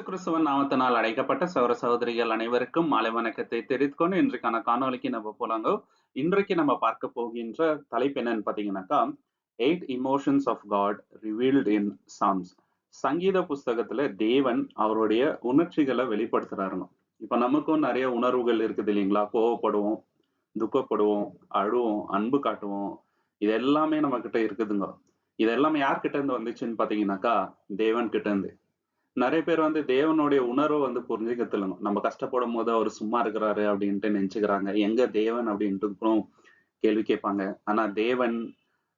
கிறிஸ்துவன் நாமத்தினால் அழைக்கப்பட்ட சகோதர சகோதரிகள் அனைவருக்கும் மாலை வணக்கத்தை தெரிவித்துக் கொண்டு இன்றைக்கான காணொளிக்கு நம்ம போலாங்க. இன்றைக்கு நம்ம பார்க்க போகின்ற தலைப்பு என்னன்னு பாத்தீங்கன்னாக்கா, 8 emotions of God revealed in Psalms. சங்கீத புஸ்தகத்துல தேவன் அவருடைய உணர்ச்சிகளை வெளிப்படுத்துறாருங்க. இப்ப நமக்கும் நிறைய உணர்வுகள் இருக்குது இல்லைங்களா? கோவப்படுவோம், துக்கப்படுவோம், அழுவோம், அன்பு காட்டுவோம். இது எல்லாமே நம்ம கிட்ட இருக்குதுங்க. இது எல்லாமே யார்கிட்ட இருந்து வந்துச்சுன்னு பாத்தீங்கன்னாக்கா, தேவன் கிட்ட இருந்து. நிறைய பேர் வந்து தேவனுடைய உணர்வை வந்து புரிஞ்சுக்கிறதில்லைங்க. நம்ம கஷ்டப்படும் போது அவர் சும்மா இருக்கிறாரு அப்படின்ட்டு நினைச்சுக்கிறாங்க. எங்க தேவன் அப்படின்ட்டு கேள்வி கேட்பாங்க. ஆனா தேவன்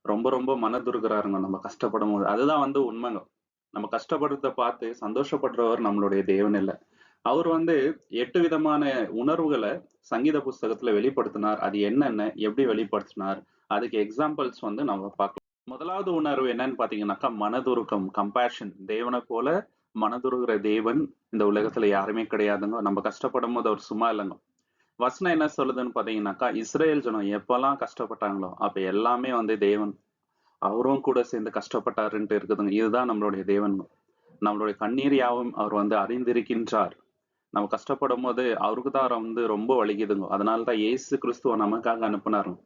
ரொம்ப ரொம்ப மனதுருகிறாருங்க நம்ம கஷ்டப்படும் போது. அதுதான் வந்து உண்மைங்க. நம்ம கஷ்டப்படுறத பார்த்து சந்தோஷப்படுறவர் நம்மளுடைய தேவன் இல்ல. அவர் வந்து 8 விதமான உணர்வுகளை சங்கீத புஸ்தகத்துல வெளிப்படுத்தினார். அது என்னென்ன, எப்படி வெளிப்படுத்தினார், அதுக்கு எக்ஸாம்பிள்ஸ் வந்து நம்ம பார்க்கலாம். முதலாவது உணர்வு என்னன்னு பாத்தீங்கன்னாக்கா, மனதுருக்கம், கம்பேஷன். தேவனை போல மனதுருகிற தேவன் இந்த உலகத்துல யாருமே கிடையாதுங்க. நம்ம கஷ்டப்படும் போது அவர் சும்மா இல்லைங்க. வசனம் என்ன சொல்லுதுன்னு பாத்தீங்கன்னாக்கா, இஸ்ரேல் ஜனம் எப்பெல்லாம் கஷ்டப்பட்டாங்களோ அப்ப எல்லாமே வந்து தேவன் அவரும் கூட சேர்ந்து கஷ்டப்பட்டாருன்ட்டு இருக்குதுங்க. இதுதான் நம்மளுடைய தேவன். நம்மளுடைய கண்ணீர் யாவும் அவர் வந்து அறிந்திருக்கின்றார். நம்ம கஷ்டப்படும் போது அவருக்கு தான் வந்து ரொம்ப வலிக்குதுங்க. அதனாலதான் இயேசு கிறிஸ்துவ நமக்காக அனுப்புனாருங்க.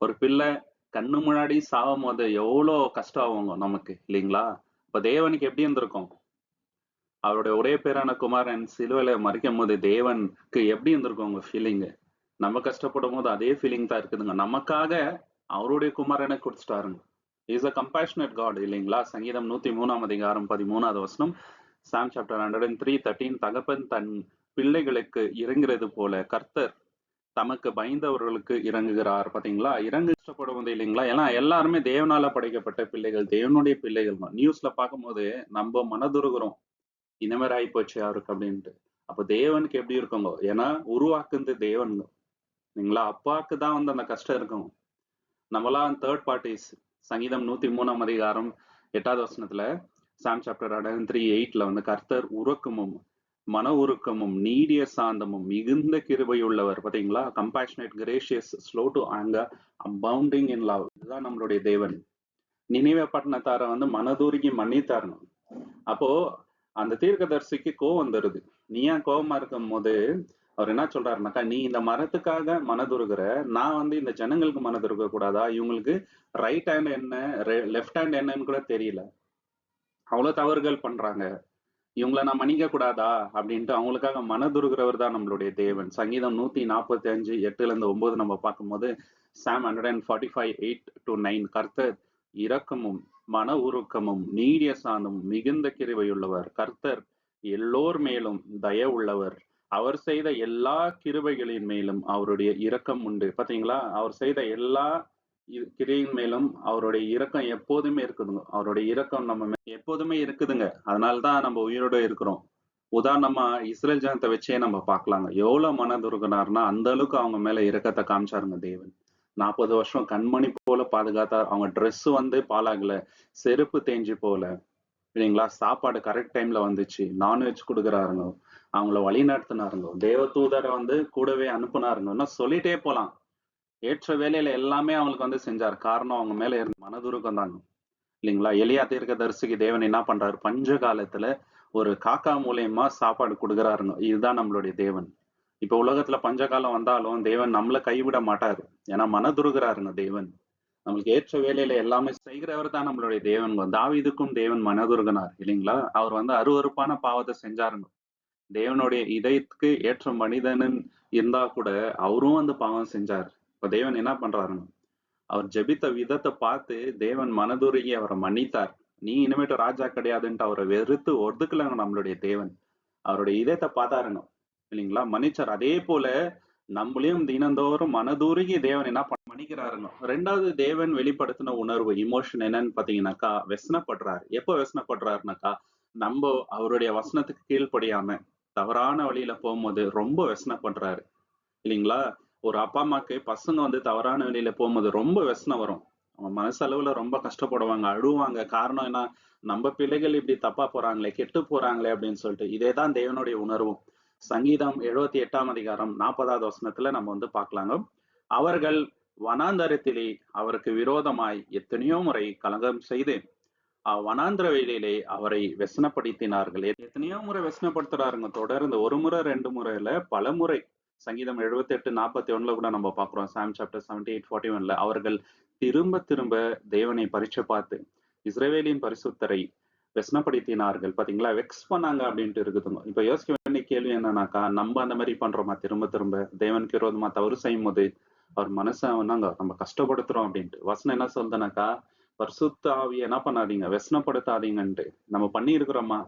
ஒரு பிள்ளை கண்ணு முன்னாடி சாவும் போது எவ்வளவு கஷ்டம் ஆகுங்க நமக்கு இல்லைங்களா? இப்ப தேவனுக்கு எப்படி இருந்திருக்கும்? அவருடைய ஒரே பேரான குமாரன் சிலுவையில மறிக்கும் போது தேவனுக்கு எப்படி இருந்திருக்கும் உங்க ஃபீலிங்? நம்ம கஷ்டப்படும் போது அதே ஃபீலிங் தான் இருக்குதுங்க. நமக்காக அவருடைய குமாரனை கொடுத்துட்டாருங்க. இஸ் அ கம்பேஷனட் காட் இல்லைங்களா? சங்கீதம் 103 அதிகாரம் 13வது வசனம். சாம் சாப்டர் 103:13. தகப்பன் தன் பிள்ளைகளுக்கு இறங்குறது போல கர்த்தர் தமக்கு பயந்தவர்களுக்கு இறங்குகிறார். பாத்தீங்களா? இறங்கு கஷ்டப்படுவது இல்லைங்களா? ஏன்னா எல்லாருமே தேவனால படைக்கப்பட்ட பிள்ளைகள், தேவனுடைய பிள்ளைகள் தான். நியூஸ்ல பார்க்கும்போது நம்ம மனதுருகிறோம். இந்த மாதிரி ஆகி போச்சு அவருக்கு அப்படின்ட்டு. அப்ப தேவனுக்கு எப்படி இருக்குங்க? ஏன்னா உருவாக்குறது தேவனுங்க இல்லைங்களா? அப்பாவுக்கு தான் வந்து அந்த கஷ்டம் இருக்கும். நம்மளாம் தேர்ட் பார்ட்டிஸ். சங்கீதம் 103 அதிகாரம் 8வது வசனத்துல சாம் சாப்டர் 103:8 வந்து கர்த்தர் உருக்கமும் மன உருக்கமும் நீடிய சாந்தமும் மிகுந்த கிருபையுள்ளவர். பாத்தீங்களா? Compassionate, gracious, slow to anger, abounding in love. இதுதான் நம்மளுடைய தேவன். நினைவே பட்டணத்தார வந்து மனதுருகி மன்னித்தாருங்க. அப்போ அந்த தீர்க்கதரிசிக்கு கோவம் வந்துருது. நீ ஏன் கோவமா இருக்கும் போது அவர் என்ன சொல்றாருனாக்கா, நீ இந்த மரத்துக்காக மனதுருகிற, நான் வந்து இந்த ஜனங்களுக்கு மனதுருக கூடாதா? இவங்களுக்கு ரைட் ஹேண்ட் என்ன, லெஃப்ட் ஹேண்ட் என்னன்னு கூட தெரியல. அவ்வளவு தவறுகள் பண்றாங்க. இவங்களை நான் மன்னிக்க கூடாதா அப்படின்ட்டு அவங்களுக்காக மனதுருகிறவர் தான் நம்மளுடைய தேவன். சங்கீதம் 145:8-9 நம்ம பார்க்கும்போது சாம் 145:8-9 கர்த்தர் இரக்கமும் மன உருக்கமும் நீடிய சாந்தமும் மிகுந்த கிருபையுள்ளவர். கர்த்தர் எல்லோர் மேலும் தயவு உள்ளவர். அவர் செய்த எல்லா கிருபைகளின் மேலும் அவருடைய இரக்கம் உண்டு. பாத்தீங்களா? அவர் செய்த எல்லா கிரியின் மேலும் அவருடைய இரக்கம் எப்போதுமே இருக்குதுங்க. அவருடைய இரக்கம் நம்ம எப்போதுமே இருக்குதுங்க. அதனாலதான் நம்ம உயிரோட இருக்கிறோம். உதாரணமா இஸ்ரேல் ஜனத்தை வச்சே நம்ம பார்க்கலாங்க. எவ்வளவு மனதுருகினார்னா அந்த அளவுக்கு அவங்க மேல இரக்கத்தை காமிச்சாருங்க தேவன். 40 வருஷம் கண்மணி போல பாதுகாத்தார். அவங்க ட்ரெஸ் வந்து பாலாகல, செருப்பு தேஞ்சு போல இல்லைங்களா? சாப்பாடு கரெக்ட் டைம்ல வந்துச்சு. நான்வெஜ் கொடுக்குறாருங்க. அவங்கள வழி நடத்தினாருங்க. தேவ தூதரை வந்து கூடவே அனுப்புனாருங்க. இன்னும் சொல்லிட்டே போலாம். ஏற்ற வேலையில எல்லாமே அவங்களுக்கு வந்து செஞ்சார். காரணம் அவங்க மேல இருந்த மனதுருக்கம் தாங்க இல்லைங்களா? எலியா தீர்க்கதரிசிக்கு தேவன் என்ன பண்றாரு? பஞ்ச காலத்துல ஒரு காக்கா மூலியமா சாப்பாடு கொடுக்குறாருங்க. இதுதான் நம்மளுடைய தேவன். இப்ப உலகத்துல பஞ்சகாலம் வந்தாலும் தேவன் நம்மள கைவிட மாட்டாரு. ஏன்னா மனதுருகிறாருங்க தேவன். நம்மளுக்கு ஏற்ற வேலையில எல்லாமே செய்கிறவர் தான் நம்மளுடைய தேவன். தாவீதுக்கும் தேவன் மனதுருகினார் இல்லைங்களா? அவர் வந்து அருவருப்பான பாவத்தை செஞ்சாருங்க. தேவனுடைய இதயத்துக்கு ஏற்ற மனிதனு இருந்தா கூட அவரும் வந்து பாவம் செஞ்சார். இப்ப தேவன் என்ன பண்றாருங்க? அவர் ஜெபித்த விதத்தை பார்த்து தேவன் மனதுருகி அவரை மன்னித்தார். நீ இனிமேட்டு ராஜா கிடையாதுன்ட்டு அவரை வெறுத்து ஒதுக்கலங்க நம்மளுடைய தேவன். அவருடைய இதயத்தை பார்த்தாருங்க இல்லைங்களா? மன்னிச்சார். அதே போல நம்மளையும் தினந்தோறும் மனதுருகி தேவன் என்ன மன்னிக்கிறாருங்க. ரெண்டாவது தேவன் வெளிப்படுத்தின உணர்வு இமோஷன் என்னன்னு பாத்தீங்கன்னாக்கா, व्यसனப்படுறாரு. எப்போ व्यसனப்படுறாருனாக்கா, நம்ம அவருடைய வசனத்துக்கு கீழ்ப்படியாம தவறான வழியில போகும்போது ரொம்ப व्यसனப்படுறாரு இல்லைங்களா? ஒரு அப்பா அம்மாக்கு பசங்க வந்து தவறான வழியில போகும்போது ரொம்ப व्यसனம் வரும். அவங்க மனசளவுல ரொம்ப கஷ்டப்படுவாங்க, அழுவாங்க. காரணம் என்ன? நம்ம பிள்ளைகள் இப்படி தப்பா போறாங்களே, கெட்டு போறாங்களே அப்படின்னு சொல்லிட்டு. இதேதான் தேவனுடைய உணர்வும். சங்கீதம் 78 அதிகாரம் 40வது வசனத்துல நம்ம வந்து பார்க்கலாங்க. அவர்கள் வனாந்தரத்திலே அவருக்கு விரோதமாய் எத்தனையோ முறை கலகம் செய்து வனாந்திர வேளையிலே அவரை వ్యసనப்படுத்தினார்கள். எத்தனையோ முறை వ్యసனப்படுத்துறாருங்க. தொடர்ந்து ஒரு முறை, 2 முறை இல்ல, பலமுறை. சங்கீதம் 78, 41ல கூட நம்ம பார்க்கிறோம். சாம் சாப்டர் 78, 41ல அவர்கள் திரும்ப திரும்ப தேவனை பரீட்சை பார்த்து, இஸ்ரவேலின் பரிசுத்தரை व्यसனப்படுத்தினார்கள். பாத்தீங்களா? வெக்ஸ் பண்ணாங்க அப்படின்ட்டு இருக்குதுங்க. இப்ப யோசிக்க வேண்டிய கேள்வி என்னன்னாக்கா, நம்ம அந்த மாரி பண்றோமா திரும்ப திரும்ப? தேவனுக்கு விரோதமா தவறு செய்யும்போது, அவர் மனச என்னங்க நம்ம கஷ்டப்படுத்துறோம் அப்படின்ட்டு. வசனம் என்ன சொல்லுதுனாக்கா, பரிசுத்த ஆவிய என்ன பண்ணாதீங்க, व्यसனப்படுத்தாதீங்கன்ட்டு. நம்ம பண்ணி இருக்கிறோமா?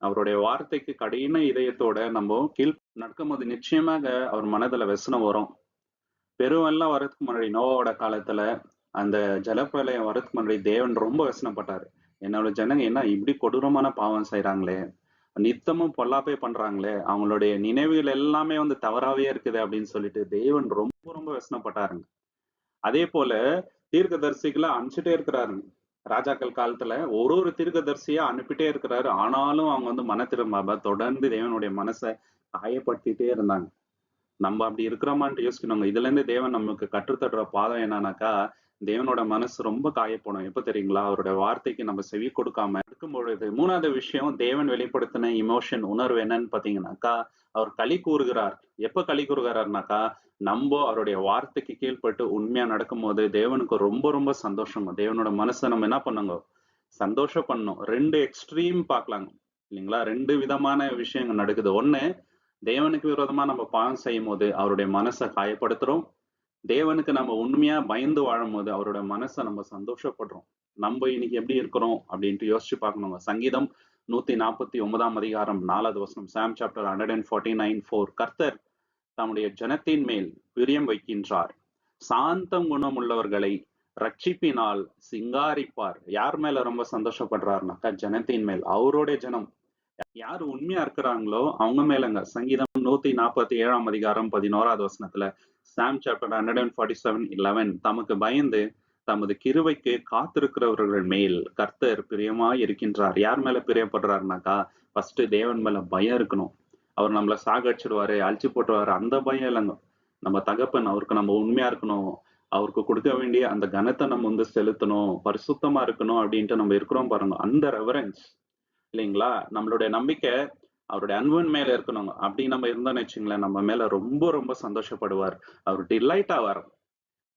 அவருடைய வார்த்தைக்கு கடின இதயத்தோட நம்ம கீழ் நடக்கும்போது நிச்சயமாக அவர் மனதுல व्यसனம் வரும். பெருவெல்லாம் வரதுக்கு முன்னாடி நோவாவோட காலத்துல அந்த ஜலப்பிரளயம் வரதுக்கு முன்னாடி தேவன் ரொம்ப व्यसனப்பட்டாரு. என்னோட ஜனங்க என்ன இப்படி கொடூரமான பாவம் செய்றாங்களே, நித்தமும் பொல்லாப்பே பண்றாங்களே, அவங்களுடைய நினைவுகள் எல்லாமே வந்து தவறாவே இருக்குது அப்படின்னு சொல்லிட்டு தேவன் ரொம்ப ரொம்ப व्यसனப்பட்டாருங்க. அதே போல தீர்க்கதரிசிகளை அனுப்பிச்சுட்டே இருக்கிறாருங்க. ராஜாக்கள் காலத்துல ஒரு ஒரு தீர்க்கதரிசியா அனுப்பிட்டே இருக்கிறாரு. ஆனாலும் அவங்க வந்து மன திரும்பாம தொடர்ந்து தேவனுடைய மனசை காயப்படுத்திட்டே இருந்தாங்க. நம்ம அப்படி இருக்கிறோமான்ட்டு யோசிக்கணுங்க. இதுல இருந்து தேவன் நமக்கு கற்றுத்தர்ற பாடம் என்னன்னாக்கா, தேவனோட மனசு ரொம்ப காயப்படும். எப்ப தெரியுங்களா? அவருடைய வார்த்தைக்கு நம்ம செவி கொடுக்காம இருக்கும் பொழுது. 3வது விஷயம் தேவன் வெளிப்படுத்தின இமோஷன் உணர்வு என்னன்னு பாத்தீங்கன்னாக்கா, அவர் களி கூறுகிறார். எப்ப களி கூறுகிறார்னாக்கா, நம்ம அவருடைய வார்த்தைக்கு கீழ்ப்பட்டு உண்மையா நடக்கும்போது தேவனுக்கு ரொம்ப ரொம்ப சந்தோஷங்க. தேவனோட மனசை நம்ம என்ன பண்ணுங்க? சந்தோஷம் பண்ணணும். 2 எக்ஸ்ட்ரீம் பார்க்கலாங்க. இல்லைங்களா? 2 விதமான விஷயங்கள் நடக்குது. ஒண்ணு, தேவனுக்கு விரோதமா நம்ம பாவம் செய்யும்போது அவருடைய மனசை காயப்படுத்துறோம். தேவனுக்கு நம்ம உண்மையா பயந்து வாழும்போது அவரோட மனசை நம்ம சந்தோஷப்படுறோம். நம்ம இன்னைக்கு எப்படி இருக்கிறோம் அப்படின்ட்டு யோசிச்சு பார்க்கணுங்க. சங்கீதம் 149ஆம் அதிகாரம் 4வது வசனம். சாம் சாப்டர் 149:4. கர்த்தர் தம்முடைய ஜனத்தின் மேல் பிரியம் வைக்கின்றார். சாந்தம் குணம் உள்ளவர்களை ரட்சிப்பினால் சிங்காரிப்பார். யார் மேல ரொம்ப சந்தோஷப்படுறாருனாக்கா, ஜனத்தின் மேல். அவருடைய ஜனம் யாரு உண்மையா இருக்கிறாங்களோ அவங்க மேலங்க. சங்கீதம் 147ஆம் அதிகாரம் 11வது வசனத்துல, சாம் சாப்டர் 147:11, தமக்கு பயந்து தமது கிருபைக்கு காத்திருக்கிறவர்கள் மேல் கர்த்தர் பிரியமாய் இருக்கின்றார். யார் மேல பிரியப்படுறாருனாக்கா, ஃபர்ஸ்ட் தேவன் மேல பயம் இருக்கணும். அவர் நம்மள சாகடிச்சிடுவாரு, அழிச்சு போட்டுருவாரு, அந்த பயம் இல்லைங்க. நம்ம தகப்பன், அவருக்கு நம்ம உண்மையா இருக்கணும், அவருக்கு கொடுக்க வேண்டிய அந்த கனத்தை நம்ம வந்து செலுத்தணும், பரிசுத்தமா இருக்கணும் அப்படின்ட்டு நம்ம இருக்கிறோம் பாருங்க, அந்த ரெவரன்ஸ் இல்லைங்களா? நம்மளுடைய நம்பிக்கை அவருடைய அன்பின் மேல இருக்கணுங்க. அப்படி நம்ம இருந்தோம்னு வச்சுங்களேன், நம்ம மேல ரொம்ப ரொம்ப சந்தோஷப்படுவார். அவர் டிலைட் ஆவார்.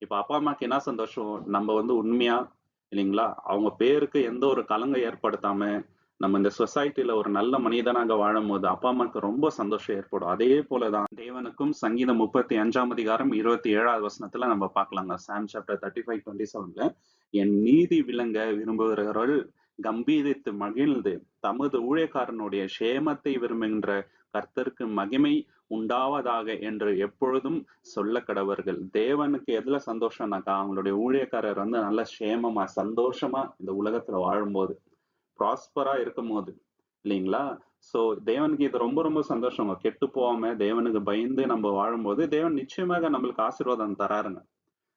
இப்ப அப்பா அம்மாக்கு என்ன சந்தோஷம்? நம்ம வந்து உண்மையா இல்லைங்களா, அவங்க பேருக்கு எந்த ஒரு களங்கம் ஏற்படுத்தாம நம்ம இந்த சொசைட்டில ஒரு நல்ல மனிதனாக வாழும்போது அப்பா அம்மாக்கு ரொம்ப சந்தோஷம் ஏற்படும். அதே போலதான் தேவனுக்கும். சங்கீதம் 35ஆம் அதிகாரம் 27வது வசனத்துல நம்ம பார்க்கலாங்க. சாம் சாப்டர் 35:27ல, என் நீதி விளங்க விரும்புகிறவர்கள் கம்பீரித்து மகிழ்ந்து தமது ஊழியக்காரனுடைய சேமத்தை விரும்புகின்ற கர்த்தருக்கு மகிமை உண்டாவதாக என்று எப்பொழுதும் சொல்ல கடவர்கள். தேவனுக்கு எதுல சந்தோஷம்னாக்கா, அவங்களுடைய ஊழியக்காரர் வந்து நல்ல சேமமா சந்தோஷமா இந்த உலகத்துல வாழும்போது, ப்ராஸ்பரா இருக்கும் போது இல்லைங்களா? சோ தேவனுக்கு இது ரொம்ப ரொம்ப சந்தோஷங்க. கெட்டு போகாம தேவனுக்கு பயந்து நம்ம வாழும்போது தேவன் நிச்சயமாக நம்மளுக்கு ஆசீர்வாதம் தராருங்க.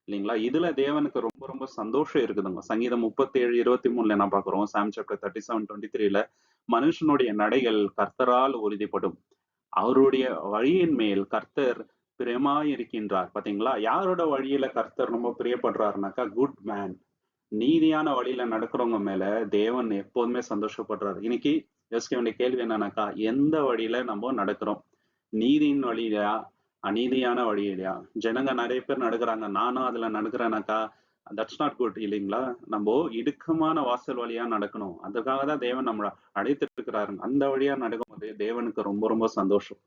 இல்லைங்களா? இதுல தேவனுக்கு ரொம்ப ரொம்ப சந்தோஷம் இருக்குதுங்க. சங்கீதம் 37:23ல என்ன பார்க்கிறோம்? சாம் சாப்டர் 37:23ல, மனுஷனுடைய நடைகள் கர்த்தரால் உறுதிப்படும், அவருடைய வழியின் மேல் கர்த்தர் பிரியமாய் இருக்கின்றார். பாத்தீங்களா? யாரோட வழியில கர்த்தர் ரொம்ப பிரியப்படுறாருனாக்கா, குட் மேன், நீதியான வழியில நடக்கிறவங்க மேல தேவன் எப்போதுமே சந்தோஷப்படுறாரு. இன்னைக்கு யோசிக்க வேண்டிய கேள்வி என்னன்னாக்கா, எந்த வழியில நம்ம நடக்கிறோம்? நீதியின் வழியிலயா, அநீதியான வழியிலயா? ஜனங்க நிறைய பேர் நடக்கிறாங்க, நானும் அதுல நடக்கிறேனாக்கா, தட்ஸ் நாட் குட் இல்லைங்களா? நம்ம இடுக்கமான வாசல் வழியா நடக்கணும். அதுக்காக தான் தேவன் நம்மளை அழைத்துட்டு இருக்கிறாரு. அந்த வழியா நடக்கும்போது தேவனுக்கு ரொம்ப ரொம்ப சந்தோஷம்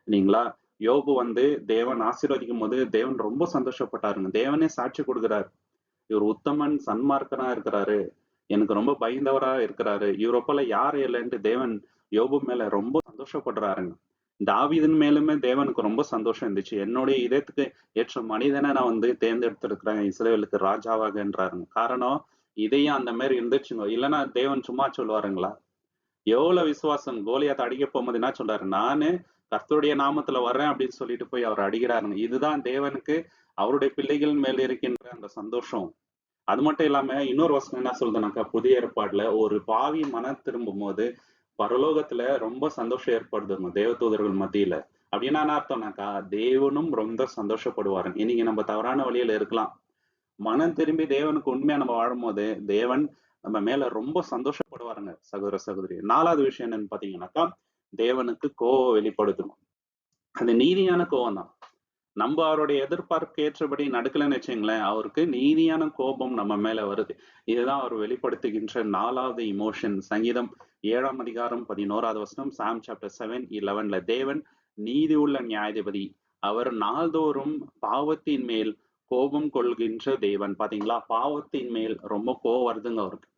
இல்லைங்களா? யோபு வந்து தேவன் ஆசீர்வதிக்கும் போது தேவன் ரொம்ப சந்தோஷப்பட்டாருங்க. தேவனே சாட்சி கொடுக்கிறாரு, இவர் உத்தமன் சன்மார்க்கனா இருக்கிறாரு, எனக்கு ரொம்ப பயந்தவரா இருக்கிறாரு, இவரை போல யாரும் இல்லைன்ட்டு தேவன் யோபு மேல ரொம்ப சந்தோஷப்படுறாருங்க. தாவீதின் மேலுமே தேவனுக்கு ரொம்ப சந்தோஷம் இருந்துச்சு. என்னுடைய இதயத்துக்கு ஏற்ற மனிதனை நான் வந்து தேர்ந்தெடுத்திருக்கிறேன் இஸ்ரவேலுக்கு ராஜாவாகன்றாருங்க. காரணம், இதயம் அந்த மாதிரி இருந்துச்சுங்க. இல்லைன்னா தேவன் சும்மா சொல்லுவாருங்களா? எவ்வளவு விசுவாசம்! கோலியாத் அடிக்க போகும்போது என்ன சொல்றாரு? நானு கர்த்தருடைய நாமத்துல வர்றேன் அப்படின்னு சொல்லிட்டு போய் அவர் அடிக்கிறாருங்க. இதுதான் தேவனுக்கு அவருடைய பிள்ளைகள் மேல் இருக்கின்ற அந்த சந்தோஷம். அது மட்டும் இல்லாம இன்னொரு வசனம் என்ன சொல்றதுனாக்கா, புதிய ஏற்பாடுல ஒரு பாவி மனம் திரும்பும் போது பரலோகத்துல ரொம்ப சந்தோஷம் ஏற்படுதுங்க தேவதூதர்கள் மத்தியில. அப்படின்னா என்ன அர்த்தம்னாக்கா, தேவனும் ரொம்ப சந்தோஷப்படுவாரு. இன்னைக்கு நம்ம தவறான வழியில இருக்கலாம், மனம் திரும்பி தேவனுக்கு உண்மையா நம்ம வாழும்போது தேவன் நம்ம மேல ரொம்ப சந்தோஷப்படுவாருங்க சகோதர சகோதரி. 4வது விஷயம் என்னன்னு பாத்தீங்கன்னாக்கா, தேவனுக்கு கோவம் வெளிப்படுத்தணும். அது நீதியான கோவம் தான். நம்ம அவருடைய எதிர்பார்ப்புக்கு ஏற்றபடி நடக்கலைன்னு வச்சுங்களேன், அவருக்கு நீதியான கோபம் நம்ம மேல வருது. இதுதான் அவர் வெளிப்படுத்துகின்ற 4வது இமோஷன். சங்கீதம் 7ஆம் அதிகாரம் 11வது வசனம், சாம் சாப்டர் 7:11 தேவன் நீதி உள்ள நியாயாதிபதி. அவர் நாள்தோறும் பாவத்தின் மேல் கோபம் கொள்கின்ற தேவன். பாத்தீங்களா, பாவத்தின் மேல் ரொம்ப கோவம் வருதுங்க அவருக்கு.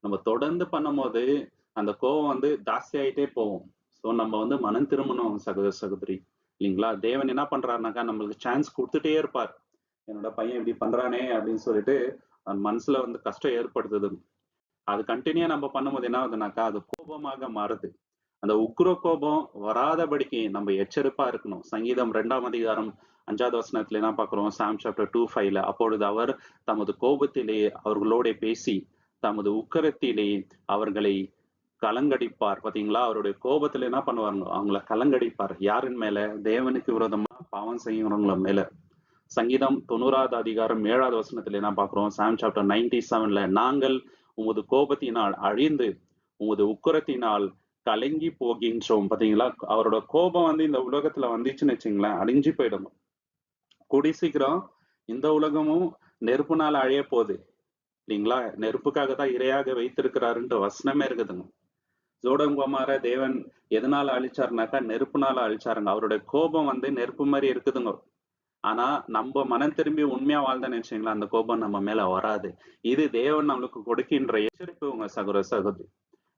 நம்ம தொடர்ந்து பண்ணும்போது அந்த கோவம் வந்து ஜாஸ்தியாயிட்டே போகும். ஸோ நம்ம வந்து மனம் திரும்பணும் சகோதர சகோதரி, இல்லைங்களா? தேவன் என்ன பண்றாருனாக்கா நம்மளுக்கு சான்ஸ் கொடுத்துட்டே இருப்பார். என்னோட பையன் இப்படி பண்றானே அப்படின்னு சொல்லிட்டு மனசுல வந்து கஷ்டம் ஏற்படுத்துது. அது கண்டினியூா நம்ம பண்ணும்போது என்ன ஆகுதுனாக்கா அது கோபமாக மாறுது. அந்த உக்ர கோபம் வராதபடிக்கு நம்ம எச்சரிப்பா இருக்கணும். சங்கீதம் 2ஆம் அதிகாரம் 5வது வசனத்துல என்ன பார்க்கிறோம்? சாம் சாப்டர் 2:5 அப்பொழுது அவர் தமது கோபத்திலே அவர்களோட பேசி தமது உக்கரத்திலே அவர்களை கலங்கடிப்பார். பாத்தீங்களா, அவருடைய கோபத்துல என்ன பண்ணுவாருங்க, அவங்கள கலங்கடிப்பார். யாரின் மேல? தேவனுக்கு விரோதமா பாவம் செய்யறவங்கள மேல. சங்கீதம் 90வது அதிகாரம் 7வது வசனத்துல என்ன பார்க்கிறோம்? சாம் சாப்டர் 97 நாங்கள் உமது கோபத்தினால் அழிந்து உமது உக்கரத்தினால் கலங்கி போகின்றோம். பாத்தீங்களா, அவரோட கோபம் வந்து இந்த உலகத்துல வந்துச்சுன்னு வச்சுங்களேன், அழிஞ்சு போயிடும். கூடி சீக்கிரம் இந்த உலகமும் நெருப்புனால அழிய போகுது, இல்லைங்களா? நெருப்புக்காக தான் இரையாக வைத்திருக்கிறாருன்ற வசனமே இருக்குதுங்க. சோடம் குமார தேவன் எதனால அழிச்சாருனாக்கா நெருப்புனால அழிச்சாருங்க. அவருடைய கோபம் வந்து நெருப்பு மாதிரி இருக்குதுங்க. ஆனா நம்ம மனம் திரும்பி உண்மையா வாழ்ந்தேன்னு வச்சுங்களா, அந்த கோபம் நம்ம மேல வராது. இது தேவன் நம்மளுக்கு கொடுக்கின்ற எச்சரிப்பு உங்க சகோதர சகோதரி,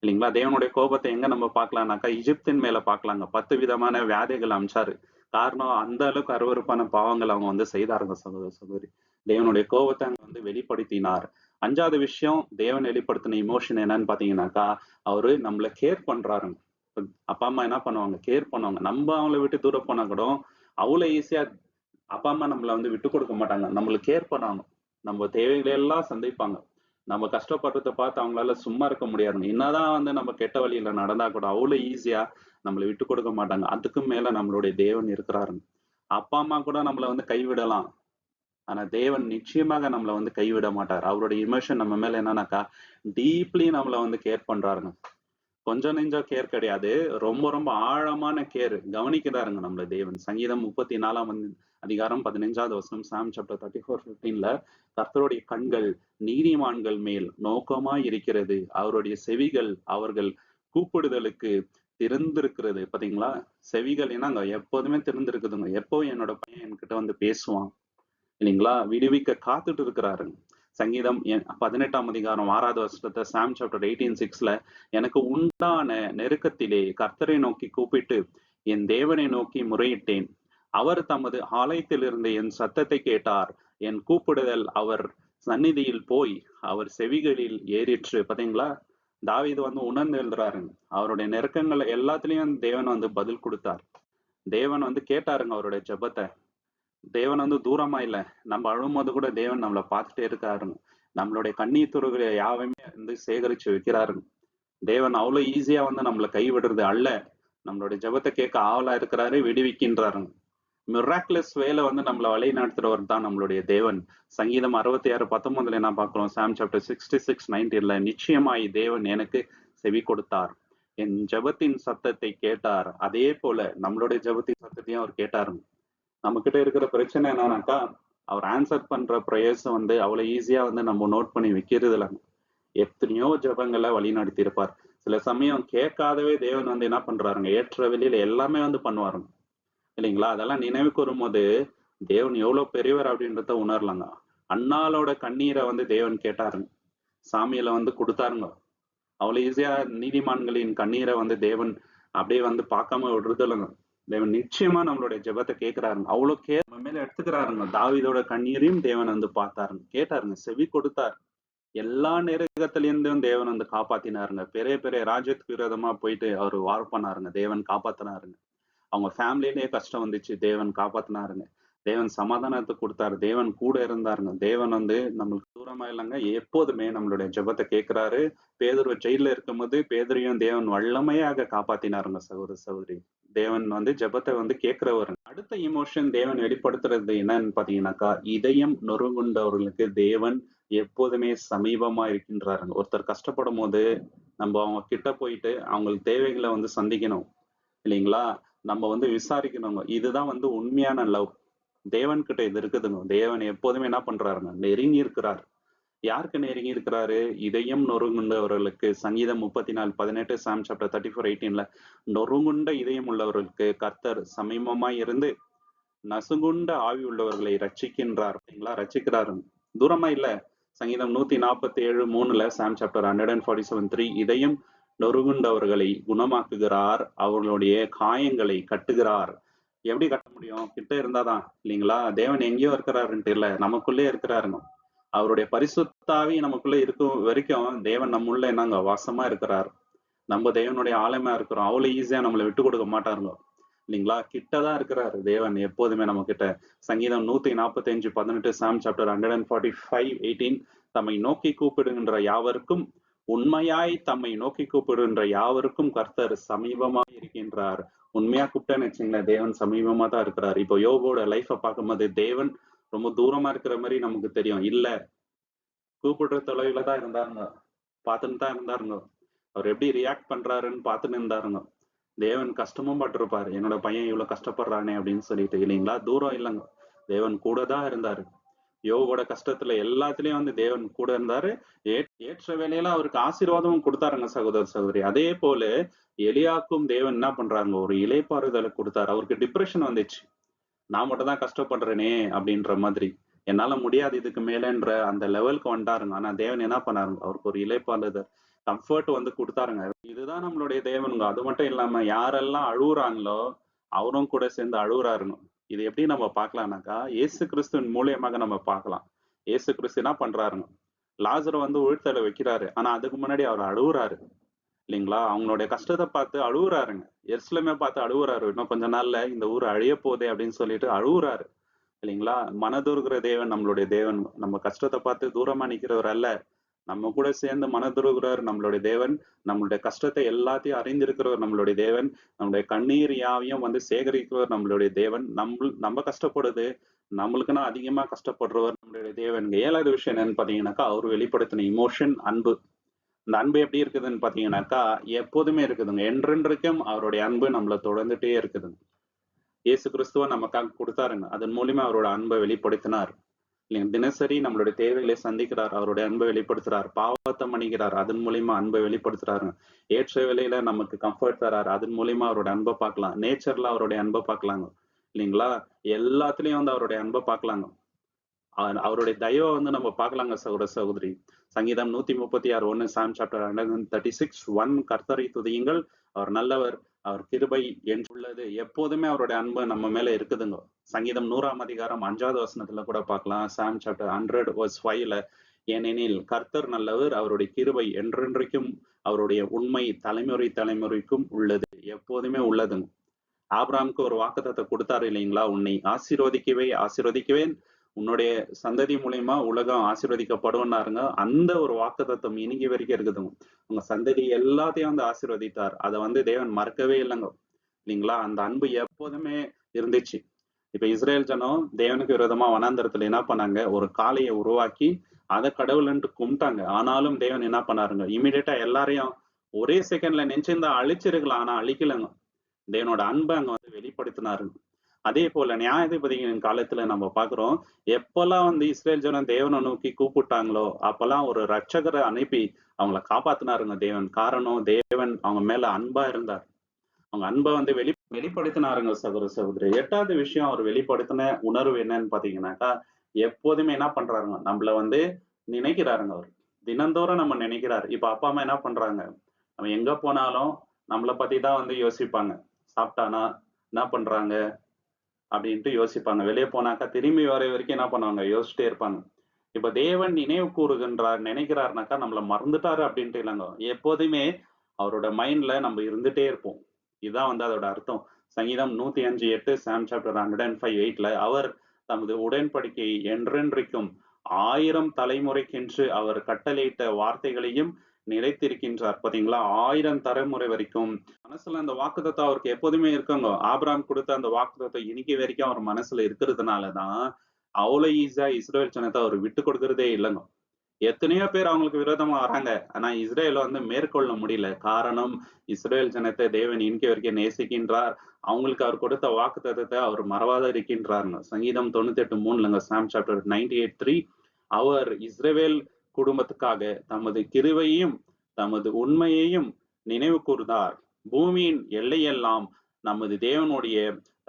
இல்லைங்களா? தேவனுடைய கோபத்தை எங்க நம்ம பார்க்கலாம்னாக்கா எகிப்தின் மேல பார்க்கலாங்க. 10 விதமான வியாதிகள் அமிச்சாரு. காரணம் அந்த அளவுக்கு அருவருப்பான பாவங்கள் அவங்க வந்து செய்தாருங்க சகோதர சகோதரி. தேவனுடைய கோபத்தை அங்க வந்து வெளிப்படுத்தினார். 5வது விஷயம் தேவன் வெளிப்படுத்தின இமோஷன் என்னன்னு பாத்தீங்கன்னாக்கா, அவரு நம்மள கேர் பண்றாருங்க. அப்பா அம்மா என்ன பண்ணுவாங்க? கேர் பண்ணுவாங்க. நம்ம அவங்கள விட்டு தூரம் போனா கூட அவ்வளவு ஈஸியா அப்பா அம்மா நம்மள வந்து விட்டு கொடுக்க மாட்டாங்க. நம்மளுக்கு கேர் பண்ணுவாங்க. நம்ம தேவைகளை எல்லாம் சந்திப்பாங்க. நம்ம கஷ்டப்படுறத பார்த்து அவங்களால சும்மா இருக்க முடியாதுங்க. என்னதான் வந்து நம்ம கெட்ட வழியில நடந்தா கூட அவ்வளவு ஈஸியா நம்மளை விட்டு கொடுக்க மாட்டாங்க. அதுக்கும் மேல நம்மளுடைய தேவன் இருக்கிறாருங்க. அப்பா அம்மா கூட நம்மள வந்து கைவிடலாம். ஆனா தேவன் நிச்சயமாக நம்மள வந்து கைவிட மாட்டார். அவருடைய இமோஷன் நம்ம மேல என்னன்னாக்கா டீப்லி நம்மள வந்து கேர் பண்றாருங்க. கொஞ்சம் நெஞ்சம் கேர் கிடையாது. ரொம்ப ரொம்ப ஆழமான கேர். கவனிக்கிறாருங்க நம்மள தேவன். சங்கீதம் 34ஆம் அதிகாரம் 15வது வசனம், சாம் சாப்டர் 34:15 கர்த்தருடைய கண்கள் நீதிமான்கள் மேல் நோக்கமாய் இருக்கிறது. அவருடைய செவிகள் அவர்கள் கூப்பிடுதலுக்கு திறந்திருக்கிறது. பாத்தீங்களா, செவிகள் என்னங்க எப்போதுமே திறந்திருக்குதுங்க. எப்போ என்னோட பையன் என்கிட்ட வந்து பேசுவான், இல்லைங்களா? விடுவிக்க காத்துட்டு இருக்கிறாருங்க. சங்கீதம் 18ஆம் அதிகாரம் 6வது வசனத்தை சாம் சாப்டர் 18:6 எனக்கு உண்டான நெருக்கத்திலே கர்த்தரை நோக்கி கூப்பிட்டு என் தேவனை நோக்கி முறையிட்டேன். அவர் தமது ஆலயத்திலிருந்து என் சத்தத்தை கேட்டார். என் கூப்பிடுதல் அவர் சந்நிதியில் போய் அவர் செவிகளில் ஏறிற்று. பாத்தீங்களா, தாவீது வந்து உணர்ந்து எழுதுறாருங்க. அவருடைய நெருக்கங்கள் எல்லாத்துலயும் தேவன் வந்து பதில் கொடுத்தார். தேவன் வந்து கேட்டாருங்க அவருடைய ஜெபத்தை. தேவன் வந்து தூரமா இல்ல. நம்ம அழும்போது கூட தேவன் நம்மள பார்த்துட்டே இருக்காருங்க. நம்மளுடைய கண்ணீர் துறைகளை யாவையுமே வந்து சேகரிச்சு வைக்கிறாருங்க. தேவன் அவ்வளவு ஈஸியா வந்து நம்மள கைவிடுறது அல்ல. நம்மளுடைய ஜெபத்தை கேட்க ஆவலா இருக்கிறாரு, விடுவிக்கின்றாருங்க. மிராக்குலஸ் வேல வந்து நம்மள வழி நடத்துறவர் தான் நம்மளுடைய தேவன். சங்கீதம் 66:19 என்ன பார்க்கிறோம்? சாம் சாப்டர் 66:19 நிச்சயமாய் தேவன் எனக்கு செவி கொடுத்தார். என் ஜெபத்தின் சத்தத்தை கேட்டார். அதே போல நம்மளுடைய ஜெபத்தின் சத்தத்தையும் அவர் கேட்டாருங்க. நம்ம கிட்ட இருக்கிற பிரச்சனை என்னன்னாக்கா, அவர் ஆன்சர் பண்ற ப்ரேயர்ஸ் வந்து அவ்வளவு ஈஸியா வந்து நம்ம நோட் பண்ணி வைக்கிறது இல்லைங்க. எத்தனையோ ஜெபங்களை வழி நடத்தி இருப்பார். சில சமயம் கேட்காதவே தேவன் வந்து என்ன பண்றாருங்க, ஏற்ற வெளியில எல்லாமே வந்து பண்ணுவாருங்க, இல்லைங்களா? அதெல்லாம் நினைவு கூறும்போது தேவன் எவ்வளவு பெரியவர் அப்படின்றத உணரலாங்க. அன்னாளோட கண்ணீரை வந்து தேவன் கேட்டாருங்க. சாமியில வந்து கொடுத்தாருங்க. அவ்வளவு ஈஸியா நீதிமான்களின் கண்ணீரை வந்து தேவன் அப்படியே வந்து பார்க்காம விடுறதில்லைங்க. தேவன் நிச்சயமா நம்மளுடைய ஜெபத்தை கேட்கிறாருங்க. அவ்வளவு நம்ம மேல எடுத்துக்கிறாருங்க. தாவீதோட கண்ணீரையும் தேவன் வந்து பார்த்தாருங்க, கேட்டாருங்க, செவி கொடுத்தார். எல்லா நெருக்கத்திலிருந்தும் தேவன் வந்து காப்பாத்தினாருங்க. பெரிய பெரிய ராஜ்யத்துக்கு விரோதமா போயிட்டு அவர் வார் பண்ணாருங்க, தேவன் காப்பாத்தினாருங்க. அவங்க ஃபேமிலியிலேயே கஷ்டம் வந்துச்சு, தேவன் காப்பாத்தினாருங்க. தேவன் சமாதானத்தை கொடுத்தாரு. தேவன் கூட இருந்தாருங்க. தேவன் வந்து நம்மளுக்கு தூரமா இல்லைங்க, எப்போதுமே நம்மளுடைய ஜெபத்தை கேட்கிறாரு. பேதுரு ஜெயில இருக்கும்போது பேதுரையும் தேவன் வல்லமையாக காப்பாத்தினாருங்க சகோதர சகோதரி. தேவன் வந்து ஜெபத்தை வந்து கேட்கிறவர். அடுத்த இமோஷன் தேவன் வெளிப்படுத்துறது என்னன்னு பாத்தீங்கன்னாக்கா, இதயம் நொறுங்குண்டவர்களுக்கு தேவன் எப்போதுமே சமீபமா இருக்கின்றாருங்க. ஒருத்தர் கஷ்டப்படும் போது நம்ம அவங்க கிட்ட போயிட்டு அவங்களுக்கு தேவைகளை வந்து சந்திக்கணும் இல்லைங்களா? நம்ம வந்து விசாரிக்கணுங்க. இதுதான் வந்து உண்மையான லவ். தேவன் கிட்ட இது இருக்குதுங்க. தேவன் எப்போதுமே என்ன பண்றாருங்க, நெருங்கி இருக்கிறார். யாருக்கு நெருங்கி இருக்கிறாரு? இதயம் நொறுங்குண்டவர்களுக்கு. சங்கீதம் 34:18, சாம் சாப்டர் 34:18 நொறுங்குண்ட இதயம் உள்ளவர்களுக்கு கர்த்தர் சமீபமாய் இருந்து நசுங்குண்ட ஆவி உள்ளவர்களை ரட்சிக்கின்றார். அப்படிங்களா? ரட்சிக்கிறாரு. தூரமா இல்ல. சங்கீதம் 147:3 சாம் சாப்டர் 147:3 இதயம் நொறுங்குண்டவர்களை குணமாக்குகிறார், அவர்களுடைய காயங்களை கட்டுகிறார். எப்படி கட்ட முடியும்? கிட்ட இருந்தாதான் இல்லைங்களா? தேவன் எங்கேயோ இருக்கிறாருன்ட்டு இல்ல, நமக்குள்ளே இருக்கிறாருங்க. அவருடைய பரிசுத்தாவி நமக்குள்ள இருக்கும் வரைக்கும் தேவன் நம்முள்ள என்னங்க வாசமா இருக்கிறார். நம்ம தேவனுடைய ஆலயமா இருக்கிறோம். அவ்வளவு ஈஸியா நம்மளை விட்டு கொடுக்க மாட்டாருங்க இல்லைங்களா? கிட்டதான் இருக்கிறாரு தேவன் எப்போதுமே நம்ம கிட்ட. சங்கீதம் 145:18 சாம் சாப்டர் 145:18 தம்மை நோக்கி கூப்பிடுகின்ற யாவருக்கும், உண்மையாய் தம்மை நோக்கி கூப்பிடுகின்ற யாவருக்கும் கர்த்தர் சமீபமாய் இருக்கின்றார். உண்மையா கூப்பிட்டேன்னு வச்சுங்களேன், தேவன் சமீபமா தான் இருக்கிறார். இப்போ யோபோட லைஃப பார்க்கும்போது தேவன் ரொம்ப தூரமா இருக்கிற மாதிரி நமக்கு தெரியும். இல்ல, கூப்பிடுற தொலைவுல தான் இருந்தாருங்க, பார்த்துன்னு தான் இருந்தாருங்க. அவர் எப்படி ரியாக்ட் பண்றாருன்னு பார்த்துன்னு இருந்தாருங்க. தேவன் கஷ்டமும் பட்டிருப்பாரு. என்னோட பையன் இவ்வளவு கஷ்டப்படுறானே அப்படின்னு சொல்லிட்டு இல்லைங்களா? தூரம் இல்லைங்க, தேவன் கூட தான் இருந்தாரு. யோவோட கஷ்டத்துல எல்லாத்துலயும் வந்து தேவன் கூட இருந்தாரு. ஏற்ற வேலையில அவருக்கு ஆசீர்வாதமும் கொடுத்தாருங்க சகோதர சகோதரி. அதே போல எலியாக்கும் தேவன் என்ன பண்றாங்க, ஒரு இளைப்பாறுதலை கொடுத்தாரு. அவருக்கு டிப்ரெஷன் வந்துச்சு. நான் மட்டும் தான் கஷ்டப்படுறேனே அப்படின்ற மாதிரி, என்னால முடியாது இதுக்கு மேலன்ற அந்த லெவலுக்கு வந்துட்டாருங்க. ஆனா தேவன் என்ன பண்ணாருங்க, அவருக்கு ஒரு இளைப்பாறுதல், கம்ஃபர்ட் வந்து கொடுத்தாருங்க. இதுதான் நம்மளுடைய தேவனுங்க. அது மட்டும் இல்லாம யாரெல்லாம் அழுகுறாங்களோ அவரும் கூட சேர்ந்து அழுகுறாருங்க. இது எப்படி நம்ம பார்க்கலாம்னாக்கா, இயேசு கிறிஸ்துவின் மூலியமாக நம்ம பார்க்கலாம். இயேசு கிறிஸ்து என்ன பண்றாருங்க, லாசரை வந்து உயிர்த்தெழ வைக்கிறாரு. ஆனா அதுக்கு முன்னாடி அவர் அழுகுறாரு இல்லைங்களா? அவங்களுடைய கஷ்டத்தை பார்த்து அழுகுறாருங்க. எருசலேமை பார்த்து அழுகுறாரு. இன்னும் கொஞ்ச நாள்ல இந்த ஊர் அழிய போதே அப்படின்னு சொல்லிட்டு அழுகுறாரு இல்லைங்களா? மனதுருகிற தேவன் நம்மளுடைய தேவன். நம்ம கஷ்டத்தை பார்த்து தூரமா நிக்கிறவர் அல்ல, நம்ம கூட சேர்ந்து மனதுருகிறார் நம்மளுடைய தேவன். நம்மளுடைய கஷ்டத்தை எல்லாத்தையும் அறிந்திருக்கிறவர் நம்மளுடைய தேவன். நம்மளுடைய கண்ணீர் யாவையும் வந்து சேகரிக்கிறவர் நம்மளுடைய தேவன். நம்ம கஷ்டப்படுது, நம்மளுக்குன்னா அதிகமா கஷ்டப்படுறவர் நம்மளுடைய தேவன். 7வது விஷயம் என்னன்னு பாத்தீங்கன்னாக்கா, அவர் வெளிப்படுத்தின இமோஷன், அன்பு. இந்த அன்பு எப்படி இருக்குதுன்னு பாத்தீங்கன்னாக்கா, எப்போதுமே இருக்குதுங்க. என்றென்றைக்கும் அவருடைய அன்பு நம்மளை தொடர்ந்துட்டே இருக்குதுங்க. இயேசு கிறிஸ்துவ நமக்காக கொடுத்தாருங்க. அதன் மூலியமா அவரோட அன்பை வெளிப்படுத்தினார் இல்லைங்க. தினசரி நம்மளுடைய தேவைகளை சந்திக்கிறார், அவருடைய அன்பை வெளிப்படுத்துறார். பாவத்தை மன்னிக்கிறார், அதன் மூலியமா அன்பை வெளிப்படுத்துறாருங்க. ஏற்ற வேலையில நமக்கு கம்ஃபர்ட் தராரு, அதன் மூலியமா அவருடைய அன்பை பார்க்கலாம். நேச்சர்ல அவருடைய அன்பை பார்க்கலாங்க இல்லைங்களா? எல்லாத்துலயும் வந்து அவருடைய அன்பை பார்க்கலாங்க. அவருடைய தயவை வந்து நம்ம பார்க்கலாங்க சகோதர சகோதரி. சங்கீதம் 136:1 சாம் சாப்டர் 136:1 கர்த்தரை துதியுங்கள், அவர் நல்லவர், அவர் கிருபை என்றுள்ளது. எப்போதுமே அவருடைய அன்பு நம்ம மேல இருக்குதுங்க. சங்கீதம் 100:5 வசனத்துல கூட பார்க்கலாம். சாம் சாப்டர் 100:5 ஏனெனில் கர்த்தர் நல்லவர், அவருடைய கிருபை என்றென்றைக்கும், அவருடைய உண்மை தலைமுறை தலைமுறைக்கும் உள்ளது. எப்போதுமே உள்ளதுங்க. ஆபிரகாமுக்கு ஒரு வாக்குத்தத்தத்தை கொடுத்தாரு இல்லைங்களா? உன்னை ஆசீர்வதிக்குவேன், உன்னுடைய சந்ததி மூலியமா உலகம் ஆசீர்வதிக்கப்படும்னாருங்க. அந்த ஒரு வாக்குத்தத்தம் இன்னைக்கு வரைக்கும் இருக்குதுங்க. உங்க சந்ததி எல்லாத்தையும் வந்து ஆசீர்வதித்தார். அதை வந்து தேவன் மறக்கவே இல்லைங்க இல்லைங்களா? அந்த அன்பு எப்போதுமே இருந்துச்சு. இப்ப இஸ்ரேல் ஜனம் தேவனுக்கு விரோதமா வனாந்தரத்துல என்ன பண்ணாங்க, ஒரு காளையை உருவாக்கி அதை கடவுள்ன்ட்டு கும்பிட்டாங்க. ஆனாலும் தேவன் என்ன பண்ணாருங்க, இமீடியட்டா எல்லாரையும் ஒரே செகண்ட்ல நினைச்சிருந்தா அழிச்சிருக்கலாம், ஆனா அழிக்கலங்க. தேவனோட அன்பை அங்க வந்து வெளிப்படுத்தினாரு. அதே போல நியாயாதிபதிகளின் காலத்துல நம்ம பாக்குறோம், எப்பெல்லாம் வந்து இஸ்ரேல் ஜனம் தேவனை நோக்கி கூப்பிட்டாங்களோ அப்பெல்லாம் ஒரு ரட்சகரை அனுப்பி அவங்கள காப்பாத்தினாருங்க தேவன். காரணம், தேவன் அவங்க மேல அன்பா இருந்தார். அவங்க அன்பை வந்து வெளிப்படுத்தினாருங்க சகோதர சகோதரி. 8வது விஷயம், அவர் வெளிப்படுத்தின உணர்வு என்னன்னு பாத்தீங்கன்னாக்கா, எப்போதுமே என்ன பண்றாருங்க, நம்மள வந்து நினைக்கிறாருங்க. அவர் தினந்தோறும் நம்ம நினைக்கிறாரு. இப்ப அப்பா அம்மா என்ன பண்றாங்க, நம்ம எங்க போனாலும் நம்மளை பத்தி தான் வந்து யோசிப்பாங்க. சாப்பிட்டானா, என்ன பண்றாங்க அப்படின்ட்டு யோசிப்பாங்க. வெளியே போனாக்கா திரும்பி வர வரைக்கும் என்ன பண்ணுவாங்க, யோசிச்சுட்டே இருப்பாங்க. இப்ப தேவன் நினைவு கூறுகின்றார், நினைக்கிறாருனாக்கா நம்மள மறந்துட்டாரு அப்படின்ட்டு இல்லைங்க. எப்போதுமே அவரோட மைண்ட்ல நம்ம இருந்துட்டே இருப்போம். இதுதான் வந்து அதோட அர்த்தம். சங்கீதம் 105:8 சாம் சாப்டர் 105:8 அவர் தமது உடன்படிக்கை என்றென்றைக்கும் 1000 தலைமுறைக்கென்று அவர் கட்டளையிட்ட வார்த்தைகளையும் நிலைத்திருக்கின்றார். பாத்தீங்களா? 1000 தலைமுறை வரைக்கும் மனசுல அந்த வாக்குத்தத்தம் அவருக்கு எப்போதுமே இருக்குங்க. ஆபிரகாம் கொடுத்த அந்த வாக்குத்தத்தம் இன்னைக்கு வரைக்கும் அவர் மனசுல இருக்கிறதுனாலதான் அவ்வளவு ஈஸியா இஸ்ரேல் ஜனத்தை அவர் விட்டு கொடுக்கறதே இல்லைங்க. எத்தனையோ பேர் அவங்களுக்கு விரோதமா வராங்க. ஆனா இஸ்ரேல வந்து மேற்கொள்ள முடியல. காரணம் இஸ்ரேல் ஜனத்தை தேவன் இன்னைக்கு வரைக்கும் நேசிக்கின்றார். அவங்களுக்கு அவர் கொடுத்த வாக்குத்தத்தத்த அவர் மறவாத இருக்கின்றார்ன்னு. சங்கீதம் 98:3 சாம் சாப்டர் 98:3 அவர் இஸ்ரவேல் குடும்பத்துக்காக தமது கிருபையையும், தமது உண்மையையும் நினைவு கூர்ந்தார். பூமியின் எல்லையெல்லாம் நமது தேவனுடைய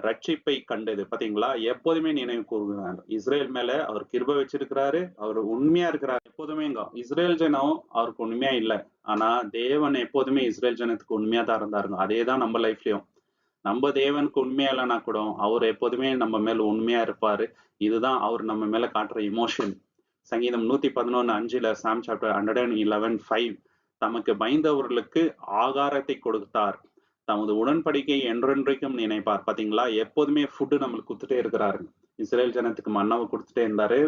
ரட்சிப்பை கண்டது. பாத்தீங்களா? எப்போதுமே நினைவு கூர்கிறார். இஸ்ரேல் மேல அவர் கிருபை வச்சிருக்கிறாரு. அவர் உண்மையா இருக்கிறார். எப்போதுமேங்க. இஸ்ரேல் ஜனம் அவருக்கு உண்மையா இல்ல. ஆனா தேவன் எப்போதுமே இஸ்ரேல் ஜனத்துக்கு உண்மையா தான் இருந்தாருங்க. அதேதான் நம்ம லைஃப்லயும். நம்ம தேவனுக்கு உண்மையா இல்லைன்னா கூட அவர் எப்போதுமே நம்ம மேல உண்மையா இருப்பாரு. இதுதான் அவர் நம்ம மேல காட்டுற இமோஷன். சங்கீதம் 111:5 சாம் சாப்டர் 111:5 தமக்கு பயந்தவர்களுக்கு ஆகாரத்தை கொடுத்தார். தமது உடன்படிக்கை என்றென்றைக்கும் நினைப்பார். பாத்தீங்களா? எப்போதுமே ஃபுட் நம்மளுக்கு கொடுத்துட்டே இருக்கிறாரு. இஸ்ரேல் ஜனத்துக்கு மன்னாவை கொடுத்துட்டே இருந்தாரு.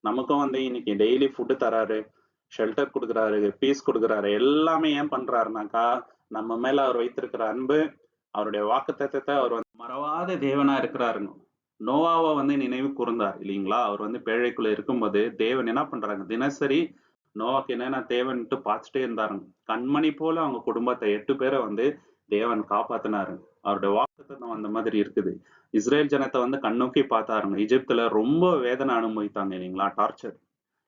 நமக்கும் வந்து இன்னைக்கு டெய்லி ஃபுட் தராரு, ஷெல்டர் கொடுக்குறாரு, பீஸ் கொடுக்குறாரு. எல்லாமே ஏன் பண்றாருனாக்கா நம்ம மேல அவர் வைத்திருக்கிற அன்பு, அவருடைய வாக்குத்தத்தத்தை அவர் வந்து மறவாத தேவனா இருக்கிறாருங்க. நோவாவை வந்து நினைவு கூர்ந்தார் இல்லைங்களா? அவர் வந்து பேழைக்குள்ள இருக்கும்போது தேவன் என்ன பண்றாங்க? தினசரி நோவாக்கு என்னென்ன தேவன்ட்டு பார்த்துட்டே இருந்தாருங்க. கண்மணி போல அவங்க குடும்பத்தை 8 பேரை வந்து தேவன் காப்பாத்தினாரு. அவருடைய வாக்குத்தத்தம் அந்த மாதிரி இருக்குது. இஸ்ரேல் ஜனத்தை வந்து கண்ணோக்கி பார்த்தாருங்க. எகிப்துல ரொம்ப வேதனை அனுபவித்தாங்க இல்லைங்களா? டார்ச்சர்.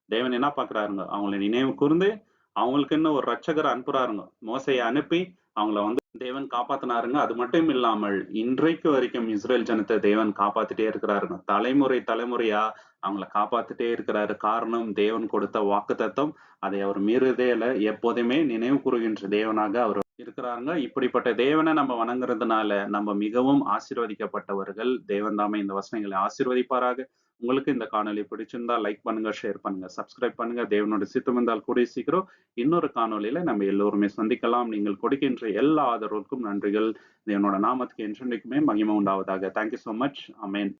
தேவன் என்ன பார்க்கிறாருங்க? அவங்களை நினைவு கூர்ந்து அவங்களுக்குன்னு ஒரு ரட்சகரை அனுப்புறாருங்க. மோசையை அனுப்பி அவங்கள வந்து தேவன் காப்பாத்தினாருங்க. அது மட்டும் இல்லாமல் இன்றைக்கு வரைக்கும் இஸ்ரேல் ஜனத்தை தேவன் காப்பாத்திட்டே இருக்கிறாருங்க. தலைமுறை தலைமுறையா அவங்கள காப்பாத்திட்டே இருக்கிறாரு. காரணம் தேவன் கொடுத்த வாக்குத்தத்தம். அதை அவர் மீறுதே இல்ல. எப்போதுமே நினைவு கூறுகின்ற தேவனாக அவர் இருக்கிறாங்க. இப்படிப்பட்ட தேவனை நம்ம வணங்குறதுனால நம்ம மிகவும் ஆசீர்வதிக்கப்பட்டவர்கள். தேவன் தாமே இந்த வசனங்களை ஆசீர்வதிப்பாராக. உங்களுக்கு இந்த காணொளி பிடிச்சிருந்தா லைக் பண்ணுங்க, ஷேர் பண்ணுங்க, சப்ஸ்கிரைப் பண்ணுங்க. தேவனோட சித்தம் இருந்தால் கூடிய சீக்கிரம் இன்னொரு காணொளியில நம்ம எல்லோருமே சந்திக்கலாம். நீங்கள் கொடுக்கின்ற எல்லா ஆதரவுக்கும் நன்றிகள். தேவனோட நாமத்துக்கு என்றென்றைக்குமே மகிமை உண்டாவதாக. Thank you so much. ஆமென்.